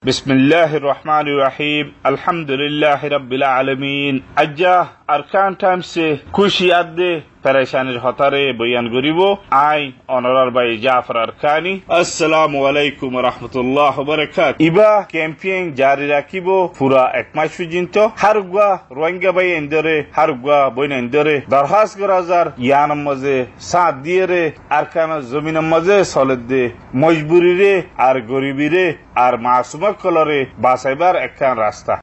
বিসমিল্লাহির রহমানির রহিম আলহামদুলিল্লাহি রাব্বিল আলামিন আজ্জা আরকান টাইমসে খুশি আদে পেরেশানির হতারে বয়ান করিব আই অনরার বাই জাফর আরকানি। আসসালামু আলাইকুম ওয়া রাহমাতুল্লাহি ওয়া বারাকাতুহু। ইবা ক্যাম্পেইন জারি রাখিব পুরা এক মাস পর্যন্ত। হারগুয়া রোহিঙ্গা বাই এন্ডরে হারগুয়া বইনা এন্ডরে দরখাস্ত গরাজার ইয়ানম মাঝে সাথ দিয়ে রে আরকানা জমিনের মাঝে সলেদ দে মজবুরি রে আর গরিবি রে আর মাসুমা কলরে বাসাইবার একখান রাস্তা।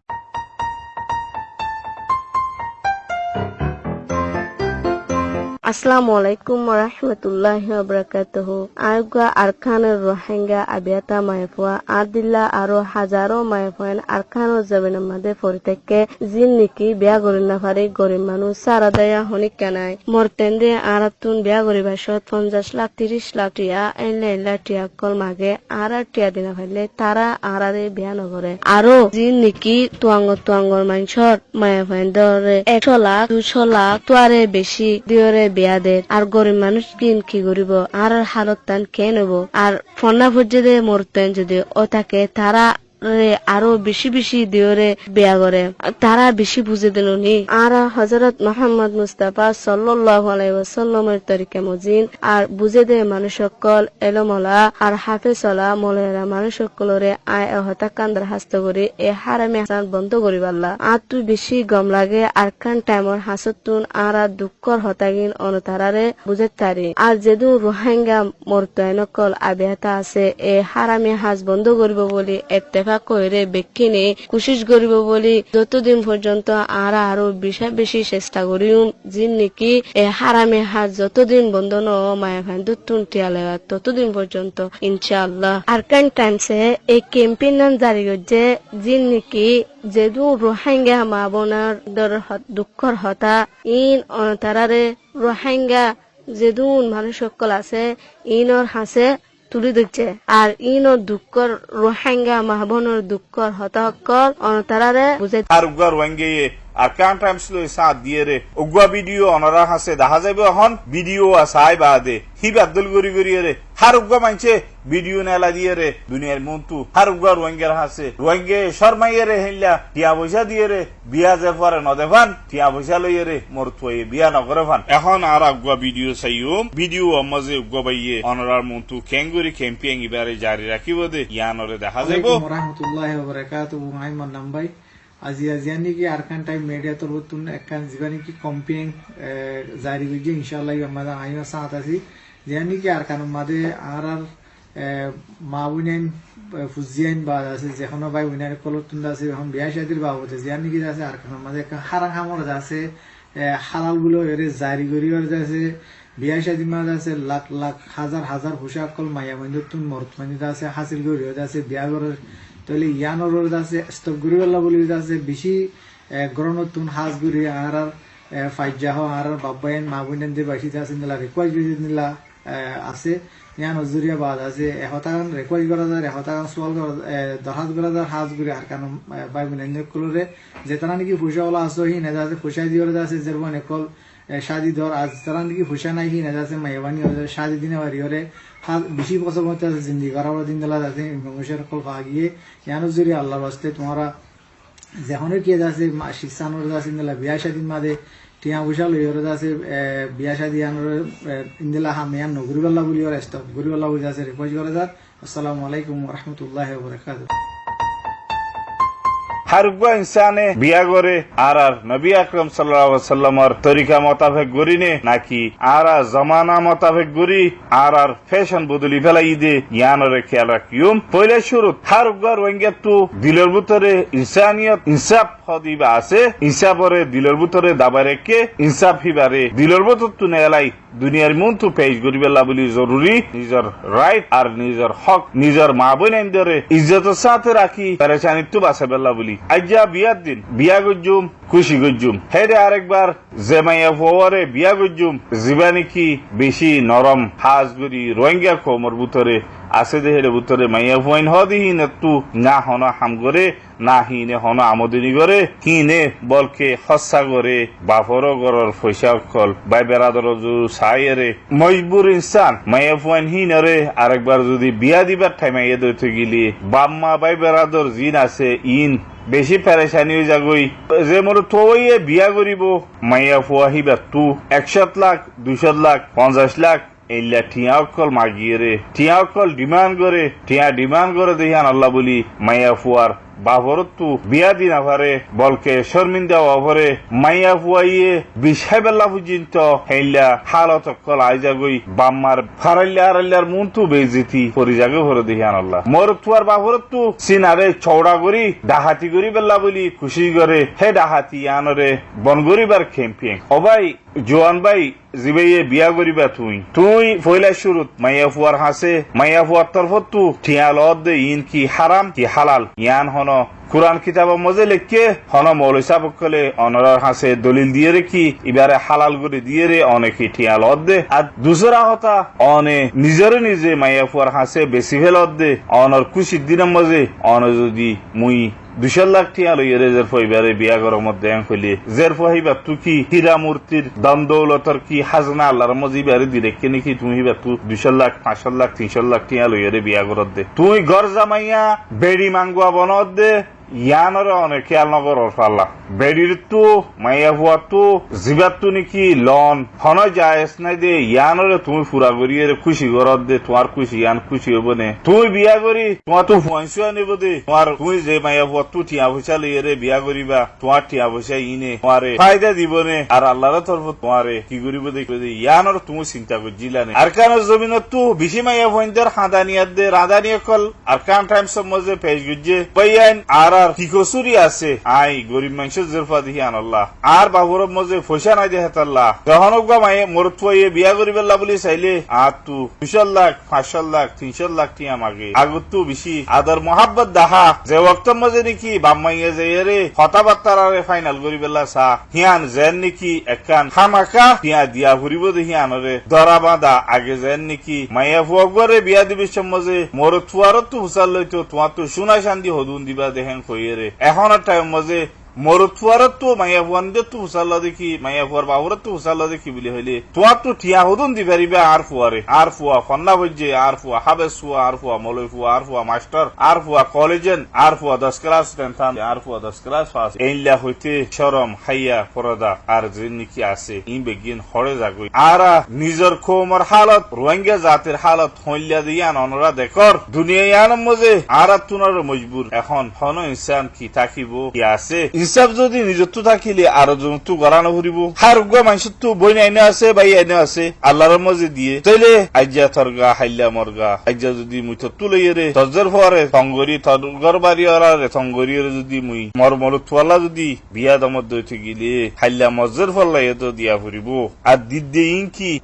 আসসালামু আলাইকুম ওয়া রাহমাতুল্লাহি ওয়া বারাকাতুহু। আরগা আরকানের রোহিঙ্গা আবিয়াতা মাইফুয়া আদিল্লা আরো হাজারো মাইফুয়ান আরকানের জমিনের মধ্যে পরিতেকে জিন নিকি বিয়া করি না পারে গরিব মানুষ সারা দেয়া হনিক কানাই মরতেন্দে আরাতুন বিয়া করিবার সত 50 লাখ 30 লাখ টিয়া এনলা টিয়া কল মাগে আর টিয়া দিনা ফাইলে তারা আরারে বিয়া নগরে আরো জিন নিকি তুয়াঙ্গর মানসর মাইফুয়ান দরে 100 লাখ 200 লাখ তোয়ারে বেশি দিয়রে বিয়াদের আর গরিব মানুষ কিন কি করিব আর হালত তান কে নেব আর ফন্না পর্যদে মরতেন যদি ও তাকে তারা আরো বেশি দিওরে বিয়া করে তারা বেশি বুঝে দিল নি আর হযরত মুহাম্মদ মুস্তাফা সাল্লাল্লাহু আলাইহি ওয়াসাল্লামের তরিকা মজিন আর বুঝে দে মানুষ সকল এলমলা আর হাফেজলা মলেরা মানুষ সকলরে আয় হতা কান্দার হাস্ত করে এ হারামে হাসান বন্ধ করিব আল্লাহ আর তুই বেশি গম লাগে আর কান টাইমর হাসতুন আর দুঃখর হতাগিন অনুতারারে বুঝে তারি আর যেদু রোহিঙ্গা মরতয় নকল আবিয়াতা আছে এ হারামে হাস বন্ধ করিব বলি এত্তেফাক কইরে বেকিনে কোশিশ করিব বলি যতদিন পর্যন্ত আরো বেশি চেষ্টা করিম জিন নাকি এ হারামে হাত যতদিন বন্ধ ন মায়া ফান দুতুন টিয়ালে ততদিন পর্যন্ত ইনশাআল্লাহ আরকান টাইমসে এই ক্যাম্পেইন নাম জারি করছে জিন নাকি যেদু রোহিঙ্গা মা বোনার দুঃখর হতা ইন অনতারারে রোহিঙ্গা যেদুন মানুষ সকল আছে ইনর হাসে তুলি দিচ্ছে আর ইনর দুঃখর রোহিঙ্গা মাহবনের দুঃখর হতাহকল অনতারারে বুঝে আর উগার ওয়াঙ্গে আরকান টাইমস লো সাথ দিয়ে রে উগা ভিডিও অনরা হাসে দেখা যাবে এখন ভিডিও আসাই বাদে হিব আব্দুল গরি রে হার উগা মানছে ভিডিও নেলা দিয়ে রে দুনিয়ার মন্তু হার উগা রোহিঙ্গার হাসে রোহিঙ্গে শর্মাইয়ে রে হেল্লা টিয়া পয়সা দিয়ে রে বিয়া যে পরে নদেভান টিয়া পয়সা লইয়ে রে মরতুয়ে বিয়া নগরে ভান এখন আর উগা ভিডিও চাইও ভিডিও আমাজে উগা বাইয়ে অনরার মন্তু কেঙ্গুরি ক্যাম্পেইন ইবারে জারি রাখিব দে ইয়ানরে দেখা যাবে। ওয়া রাহমাতুল্লাহি ওয়া বারাকাতুহু। আইমান নাম্বাই আজিয়ানি কি আরকান টাইম মিডিয়া তরফতুন একখান জীবানি কি কম্পেইন জারি হইছে ইনশাআল্লাহ আমাদের আইনা সাথ আছি জানি কি আরকান মাদে আর মাউনেন ফুজিয়ান বা আছে যেখানে ভাই উইনার কলতুন আছে এখন বিয়া শাদির বাবদে জানি কি আছে আরকান মাদে হারাং হামর আছে হালাল গুলো এর জারি করিবার আছে বিয়া শাদি মাদ আছে লাখ লাখ হাজার পোশাক কল মায়া মন্দতুন মরতমানিদা আছে হাসিল করিও আছে বিয়া করার তাহলে ইয়ানোর আছে স্তব গুরিওয়াল্লা বলি আছে বেশি গ্রহণতুন হাজ গুরি আর ফাইজাহ আর বাবায়ন মাবুনেন যে বাসিতে আছে নিলা রিকোয়েস্ট বেশি নিলা আছে ইয়ান হজুরিয়া বাদ আছে এহতাগান রিকোয়েস্ট করা যায় এহতাগান সোয়াল করা দহাজ করা যায় হাজ গুরি আর কারণ বাই বুনেন কলরে যেতানা নাকি ফুসাওয়ালা আছে হি নেজা আছে ফুসাই দিওর আছে যেরকম একল শাদি ধর আজ তারা নাকি ফুসা নাই হি নেজা আছে মাইবানি শাদি দিনে বাড়ি হরে বেশি বছর মধ্যে আছে জিন্দি করার দিন দিলা যাতে মানুষের কল পা গিয়ে ইয়ানো জুড়ি আল্লাহর বাস্তে তোমরা যেখানে কে আছে শিক্ষানোর আছে ইন্দিলা বিয়া শাদিন মাদে টিয়া পয়সা লইর আছে বিয়া শাদি আনোর ইন্দিলা হামিয়ান নগরিবাল্লাহ বলি ওর স্টপ গরিবাল্লাহ বলি আছে রিকোয়েস্ট করে যার। আসসালামু আলাইকুম ওয়া রাহমাতুল্লাহি ওয়া বারাকাতুহু। হারুগা ইনসানে বিয়া করে আর নবী আকরাম সাল্লাল্লাহু আলাইহি ওয়াসাল্লামের তরিকা মোতাবেক গরিনে নাকি আর জামানা মোতাবেক গরি আর ফ্যাশন বদলি ফেলাই দে ইয়ানরে খেয়াল রাখিম। পয়লা শুরু হারুগা রোহিঙ্গা তো দিলের ভিতরে ইনসানিয়ত ইনসাফ হদিবা আছে ইনসাফরে দিলের ভিতরে দাবা রেখে ইনসাফ হিবারে দিলের ভিতর তো নেলাই দুনিয়ার মন তো পেশ করিবেলা বলি জরুরি নিজের রাইট আর নিজের হক নিজের মা বোন ধরে ইজ্জতের সাথে রাখি পেরেশানি তো বাঁচাবেলা বলি আজ্জা বিয়ার দিন বিয়া গজ্জুম খুশি গজ্জুম হেরে আরেকবার জেমাইয়া ফোয়ারে বিয়া গজ্জুম জীবানি কি বেশি নরম হাজ করি রোহিঙ্গা কোমর ভিতরে আছে দে হেরে ভিতরে মাইয়া ফুয়াইন হদিহি না তু না হন হাম করে না হিনে হন আমদানি করে হিনে বলকে হস্যা করে বাফর গরর পয়সা অকল বাই বেড়াদর সাইরে মজবুর ইনসান মাইয়া ফুয়াইন হিনরে আরেকবার যদি বিয়া দিবার ঠাই মাইয়া দইতে গেলি বাম্মা বাই বেড়াদর জিন আছে ইন বেশি পেরেশানি হয়ে যাগই যে মোর থইয়ে বিয়া করিব মাইয়া ফুয়া হিবা তু 100 লাখ 200 লাখ 50 লাখ এইলা টিয়া অকল মাগিয়ে রে টিয়া অকল ডিমান্ড করে দেখান আল্লাহ বলি মাইয়া ফুয়ার বাবরতু বিয়া দিন আভারে বলকে শর্মিন্দা অভরে মাইয়া ফুয়াইয়ে বিষয় বেলা পর্যন্ত হেইলা হালত অকল আইজাগই বাম্মার ফারাইল্লার মুন্তু বেজিতি পরি জাগে ভরে দেখান আল্লাহ মোর তুয়ার বাবরতু সিনারে চৌড়া করি ডাহাতি করি বেলা বলি খুশি করে হে ডাহাতি আনরে বন গরিবার খেম্পিং ও ভাই জোয়ান ভাই জিবাইয়ে বিয়া করিবা তুই ফয়লা শুরুত মাইয়া ফুয়ার হাসে মাইয়া ফুয়ার তরফত তু ঠিয়াল দে ইন কি হারাম কি হালাল ইয়ান হন কুরআন কিতাব মজে লেখকে হন মৌলই সাহেব কলে অনরার হাসে দলিল দিয়ে রেখি এবারে হালাল করে দিয়ে রে অনেকে ঠিয়াল দে আর দুসরা হতা অনে নিজে মাইয়া ফুয়ার হাসে বেশি ফেল দে অনর খুশির দিনের মজে অন যদি মুই 200 লাখ টিয়া লইয়ে রেজের ফইবারে বিয়া গরম মধ্যে ফেলি জের ফহিবা তু কি হীরা মূর্তির দাম দৌলতর কি হাজনা আল্লাহর মজিবারে দিরেকে নাকি তুমি হিবা তু 200 লাখ 500 লাখ 300 লাখ টিয়া লইয়ে রে বিয়া গরত দে তুই ঘর জামাইয়া বেড়ি মাঙ্গুয়া বনত দে ইয়ানরে অনেক খেয়াল নগর পাল্লা বেড়ির তু মাইয়া ফুয়া তু জিবাত তু নাকি লন হন যায়স নাই দে ইয়ানরে তুমি ফুরা করিয়ে খুশি গরত দে তোমার খুশি ইয়ান খুশি হব নে তুই বিয়া করি তোমার তো ফুয়াইছুয়া নিব দে তোমার তুই যে মাইয়া ফুয়া তু টিয়া পয়সা লইয়ে রে বিয়া করিবা তোমার টিয়া পয়সা ইনে তোমারে ফায়দা দিব নে আর আল্লাহর তরফ তোমারে কি করিব দেখবে দে ইয়ানর তুমি চিন্তা করছিলা নে আর কান জমিনত তু বেশি মাইয়া ফুয়াইন্দার হাদানিয়াত দে রাদানিয়া কল আর কান টাইম সমজে পেজ গুজে বাইয়ান আর কি কসুরি আছে আই গরিব মানুষের জেরফা দেখি আনাল্লাহ আর বাবুর মজে পয়সা নাই দেখাত আল্লাহ যখন মায়ে মরতুয়ে বিয়া করিবেল্লা বলি চাইলে আর তু 200 লাখ 500 লাখ 300 লাখ টিয়া মাগে আগত তু বেশি আদর মোহাব্বত দাহা যে ওয়াক্তর মজে নাকি বাম্মাইয়ে যাইয়ে রে হতাবাত্তারে ফাইনাল করিবেল্লা চা হিয়ান যেন নাকি একান হামাকা টিয়া দিয়া ঘুরিব দেখি আনরে ধরা বাঁধা আগে যেন নাকি মাইয়া ফুয়াগরে বিয়া দিবে মজে মরতুয়ারত তু হুসাল লইতো তোমার তো সোনা শান্তি হদুন দিবা দেখেন কইয়ে এখন টাইম মজে মরুয়ারত তো মাইয়া ফুয়ান দে তু হুসাল্লা দেখি মাইয়া ফুয়ার বাবুরত তু হুসাল্লা দেখি বলি হইলে তোমার তো ঠিয়া হদুন দি পারিবে আর ফুয়া ফন্না বইজে আর ফুয়া হাবেস ফুয়া আর ফুয়া মলই ফুয়া আর ফুয়া মাস্টার আর ফুয়া কলেজেন আর ফুয়া 10 ক্লাস টেনথান আর ফুয়া 10 ক্লাস পাস এইলা হইতে শরম হাইয়া পরদা আর যে নাকি আছে ইন বেগিন হরে যাগই আর নিজের কোমর হালত রোহিঙ্গা জাতির হালত হইলা দিয়ান অনরা দেখর দুনিয়া ইয়ান মজে আর তুনার মজবুর এখন হন ইনসান কি থাকিব কি আছে হিসাব যদি নিজত্ব থাকিলে আরো জন্তু গড়ানো ঘুরিব হার গুয়া মানুষের তো বই আইনে আছে বাই আইনে আছে আল্লাহর মজে দিয়ে তাইলে আজ্জা থরগা হাইলা মরগা আজ্জা যদি মুই তো লইয়ে রে তজর ফরে থঙ্গরি থর বাড়ি ওরারে থঙ্গরি যদি মুই মর তোলা যদি বিয়া দমত দইতে গেলে হাইলা মজর ফল্লাই তো দিয়া ফুরিব আর দিদ্দে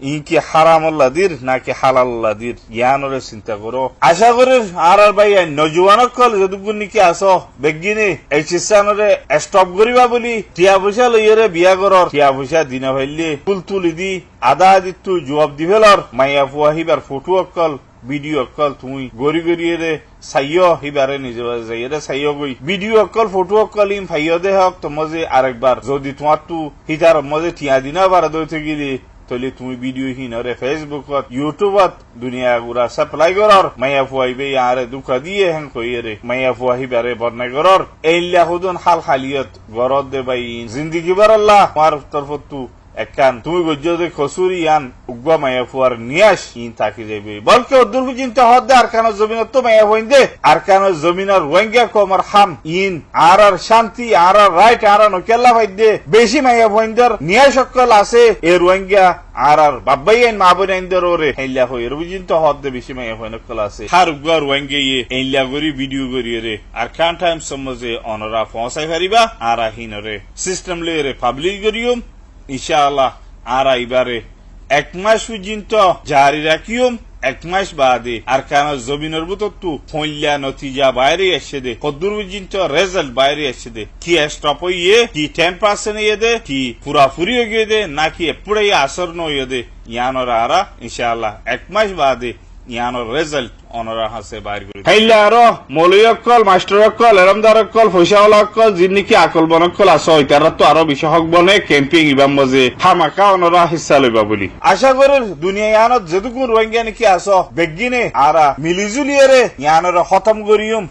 ইনকি হারাম আল্লাদির নাকি হালাল আল্লাদির জ্ঞানরে চিন্তা করো আশা করে আর ভাই নজওয়ানক কল যদুগুন নাকি আসো বেগিনে এই চিস্তানরে স্টপ করিবা বলি টিয়া পয়সা লইয়ে বিয়া করর টিয়া পয়সা দিনা ভাইলে তুলি দি আদা দিতু জবাব দিবেলর মাইয়া ফুয়া হিবার ফটো অকল ভিডিও অকল তুমি গড়ি রে সাইয় হিবারে নিজে যাইয়ে সাইয় গই ভিডিও অকল ফটো অকল ইম ফাইয় দে হক তো মজে আরেকবার যদি তোমার তু হিতার মজে টিয়া দিনা বার দইতে গেলি তাহলে তুমি ভিডিও হিনরে ফেসবুকত ইউটিউবত দুনিয়া গুড়া সাপ্লাই করর মাইয়া ফুয়াইবে আরে দুঃখ দিয়ে হেন কইরে মাইয়া ফুয়াহিবারে বর্ণাই করর এইলা হুদুন হাল খালিয়ত গরদ দে বাই জিন্দেগি বার আল্লাহ আমার তরফত তু একান তুমি গজ্জে খসুরি আন উগ্বা মাইয়া ফুয়ার নিয়াস ইন থাকি যাইবে বলকে অদূর পর্যন্ত হদ্দে আর কানো জমিনত তো মাইয়া হইন দে আর কানো জমিনার রোহিঙ্গা কমর হাম ইন আর শান্তি আর রাইট আর নকেল্লা ভাই দে বেশি মাইয়া হইনদের নিয়াস সকল আছে এ রোহিঙ্গা আর বাব্বাই আইন মা বোন আইনদের ওরে হেইলা হই এর পর্যন্ত হদ্দে বেশি মাইয়া হইন সকল আছে হার উগ্বা রোহিঙ্গা ইয়ে এইলা গরি ভিডিও গরি রে আর কান টাইম সমজে অনরা পৌঁছাই পারিবা আর হিনরে সিস্টেম লইরে পাবলিক করিয়ম ইনশাআল্লাহ আর এবারে 1 মাস পর্যন্ত জারি রাখিম 1 মাস বাদে আর কানা জমিনের ভিতর তু ফইলা নতিজা বাইরে এসে দে কদ্দুর পর্যন্ত রেজাল্ট বাইরে এসে দে কি স্টপ হইয়ে কি 10% হইয়ে দে কি পুরাপুরি হয়ে দে নাকি এপুরাই আসর নইয়ে দে ইয়ানরা আরা ইনশাআল্লাহ 1 মাস বাদে ইয়ানোর রেজাল্ট অনরা হাসে বাইর করি তাইলে আরো মৌলিকল মাস্টারকল এরমদারকল পয়সাওয়ালাকল যিনি আকল বনকল আস তারা তো আরো বিশেষজ্ঞ বনে ক্যাম্পিং ইবাম মজে হামাকা অনরা হিস্সা লইবা বলি আশা করি দুনিয়া ইয়ানত যেটুকু রোহিঙ্গা নাকি আস বেগিনে আরা মিলিজুলিয়ে রে ইয়ানোর খতম করিয়ম